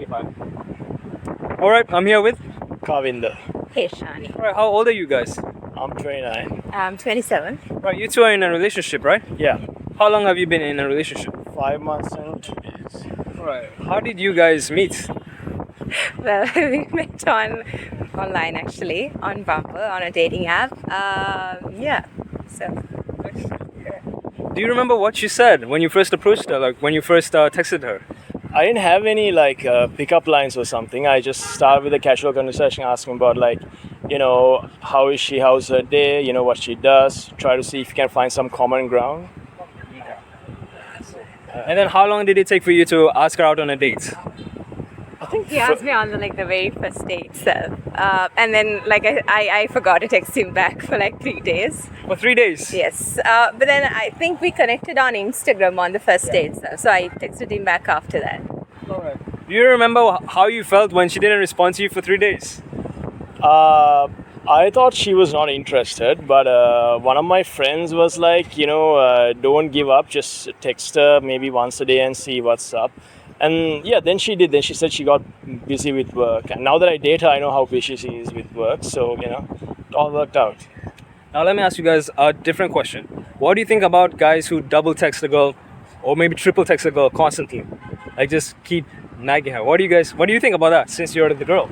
Okay, fine. All right, I'm here with. Kavinder. Hey, Shani. All right, how old are you guys? I'm 29. I'm 27. Right, you two are in a relationship, right? Yeah. How long have you been in a relationship? 5 months and 2 days. Right. How did you guys meet? Well, we met online actually, on Bumble, on a dating app. Yeah. So. Do you remember what you said when you first approached her, like when you first texted her? I didn't have any pickup lines or something. I just started with a casual conversation, asking about how is she, how's her day, what she does. Try to see if you can find some common ground. And then how long did it take for you to ask her out on a date? I think He asked me on the very first date itself. And then I forgot to text him back for 3 days. For 3 days? Yes. But then I think we connected on Instagram on the first date itself. So I texted him back after that. Alright. Do you remember how you felt when she didn't respond to you for 3 days? I thought she was not interested, but one of my friends was don't give up, just text her maybe once a day and see what's up. And yeah, then she did. Then she said she got busy with work. And now that I date her, I know how busy she is with work. So, it all worked out. Now let me ask you guys a different question. What do you think about guys who double text a girl or maybe triple text a girl constantly? Like just keep nagging her. What do you think about that since you're the girl?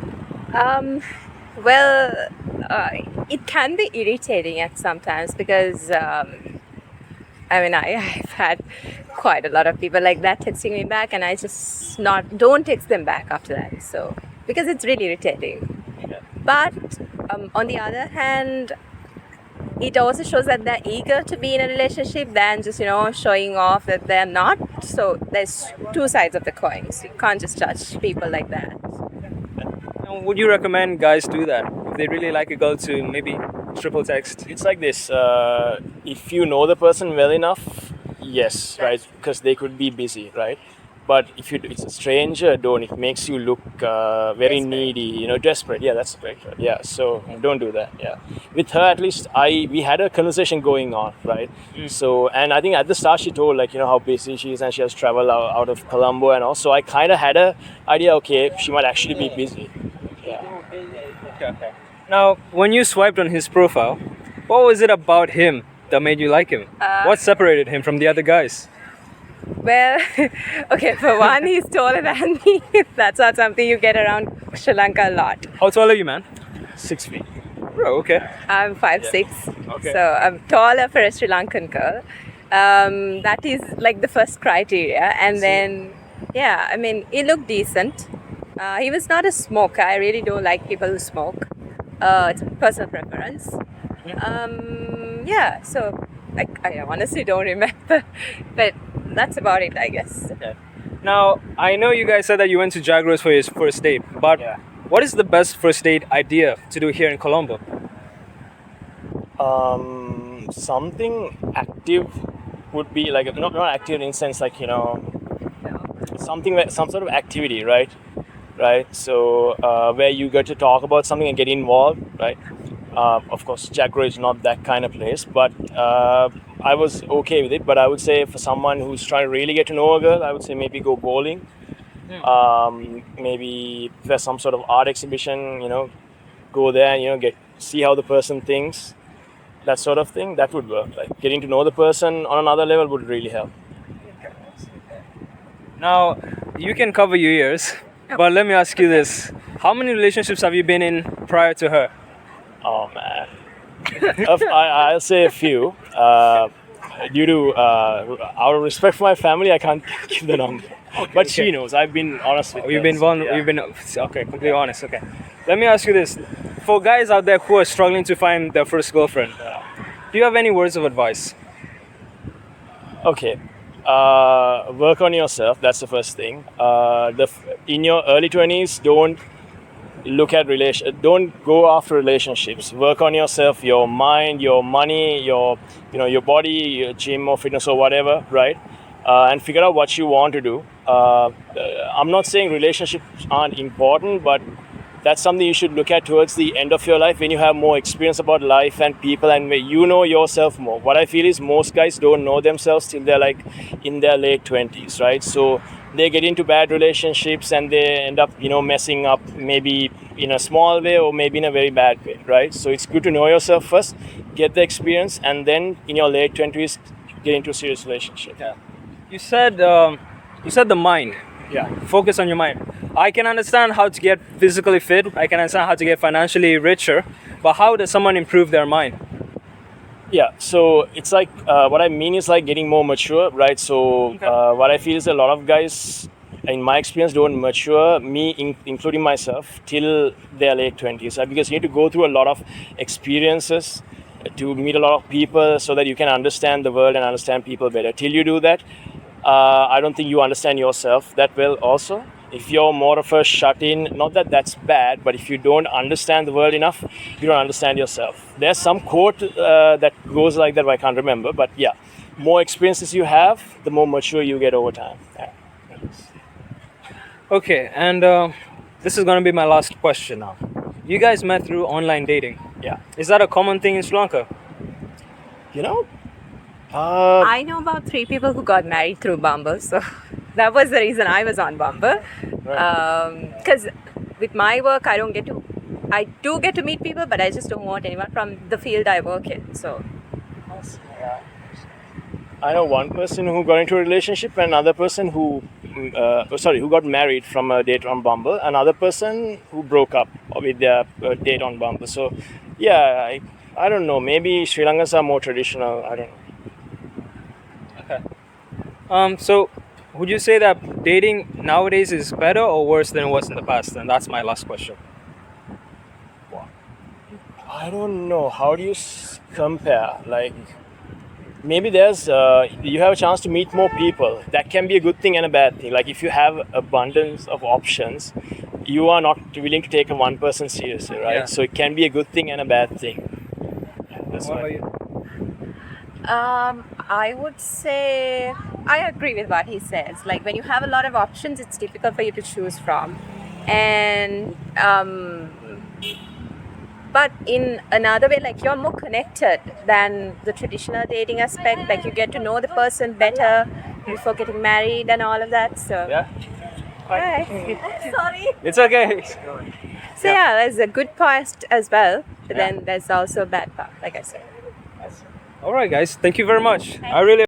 Well, it can be irritating at sometimes because I've had quite a lot of people like that texting me back, and I just don't text them back after that. So because it's really irritating. Yeah. But on the other hand, it also shows that they're eager to be in a relationship than just showing off that they're not. So there's two sides of the coin. So you can't just judge people like that. And would you recommend guys do that if they really like a girl to maybe triple text? It's like this. If you know the person well enough, yes, right? Because they could be busy, right? But if it's a stranger, don't. It makes you look very Desperate. needy, desperate. Yeah, that's correct. Right? Yeah, so don't do that. Yeah, with her at least, we had a conversation going on, right? So, and I think at the start she told how busy she is and she has traveled out of Colombo and all. So I kind of had a idea. Okay, she might actually be busy. Yeah. Okay. Now, when you swiped on his profile, what was it about him that made you like him? What separated him from the other guys? Well, okay, for one, he's taller than me. That's not something you get around Sri Lanka a lot. How tall are you, man? 6 feet. Bro, okay. I'm 5'6", Okay. so I'm taller for a Sri Lankan girl. That is the first criteria. And then, yeah, he looked decent. He was not a smoker. I really don't like people who smoke. It's personal preference. Yeah, so I honestly don't remember, but that's about it, I guess. Okay. Now, I know you guys said that you went to Jaguars for your first date, but Yeah. what is the best first date idea to do here in Colombo? Something active would be not active in the sense some sort of activity, right? So where you get to talk about something and get involved, right? Of course, Jaguar is not that kind of place, but I was okay with it. But I would say for someone who's trying to really get to know a girl, I would say maybe go bowling. Maybe if there's some sort of art exhibition, go there and see how the person thinks. That sort of thing, that would work. Getting to know the person on another level would really help. Now, you can cover your ears, but let me ask you this. How many relationships have you been in prior to her? Oh man, I'll say a few. Due to out of respect for my family, I can't give the number. But she knows. I've been honest with her. You've been Yeah. okay, completely honest. Okay, let me ask you this: for guys out there who are struggling to find their first girlfriend, do you have any words of advice? Okay. Work on yourself. That's the first thing. In your early 20s, don't go after relationships. Work on yourself, your mind, your money, your body, your gym or fitness or whatever, right? And figure out what you want to do. I'm not saying relationships aren't important, but that's something you should look at towards the end of your life when you have more experience about life and people and when you know yourself more. What I feel is most guys don't know themselves till they're like in their late 20s, right? So they get into bad relationships and they end up, messing up maybe in a small way or maybe in a very bad way, right? So it's good to know yourself first, get the experience, and then in your late 20s get into a serious relationship. Yeah. You said the mind. Yeah. Focus on your mind. I can understand how to get physically fit. I can understand how to get financially richer. But how does someone improve their mind? Yeah, so it's like what I mean is like getting more mature, right? So what I feel is a lot of guys, in my experience, don't mature, including myself, till their late 20s, right? Because you need to go through a lot of experiences to meet a lot of people so that you can understand the world and understand people better. Till you do that, I don't think you understand yourself that well also. If you're more of a shut-in, not that that's bad, but if you don't understand the world enough, you don't understand yourself. There's some quote that goes like that, but I can't remember. But yeah, more experiences you have, the more mature you get over time. Yeah. Okay, and this is gonna be my last question now. You guys met through online dating. Yeah. Is that a common thing in Sri Lanka? You know? I know about 3 people who got married through Bumble, so that was the reason I was on Bumble. Because with my work, I do get to meet people, but I just don't want anyone from the field I work in. So I know one person who got into a relationship and another person who got married from a date on Bumble, another person who broke up with their date on Bumble. So yeah, I don't know, maybe Sri Lankans are more traditional, I don't know. So would you say that dating nowadays is better or worse than it was in the past? And that's my last question. I don't know. How do you compare? Like, maybe there's you have a chance to meet more people. That can be a good thing and a bad thing. Like, if you have abundance of options, you are not willing to take a one person seriously, right? Yeah. So it can be a good thing and a bad thing. Yeah, that's What why. about you? I would say I agree with what he says. Like when you have a lot of options, it's difficult for you to choose from. And but in another way, like you're more connected than the traditional dating aspect. Like you get to know the person better before getting married and all of that. So Yeah? Hi. Sorry. It's okay. So yeah, there's a good part as well, but Yeah. then there's also a bad part, like I said. All right, guys. Thank you very much. I really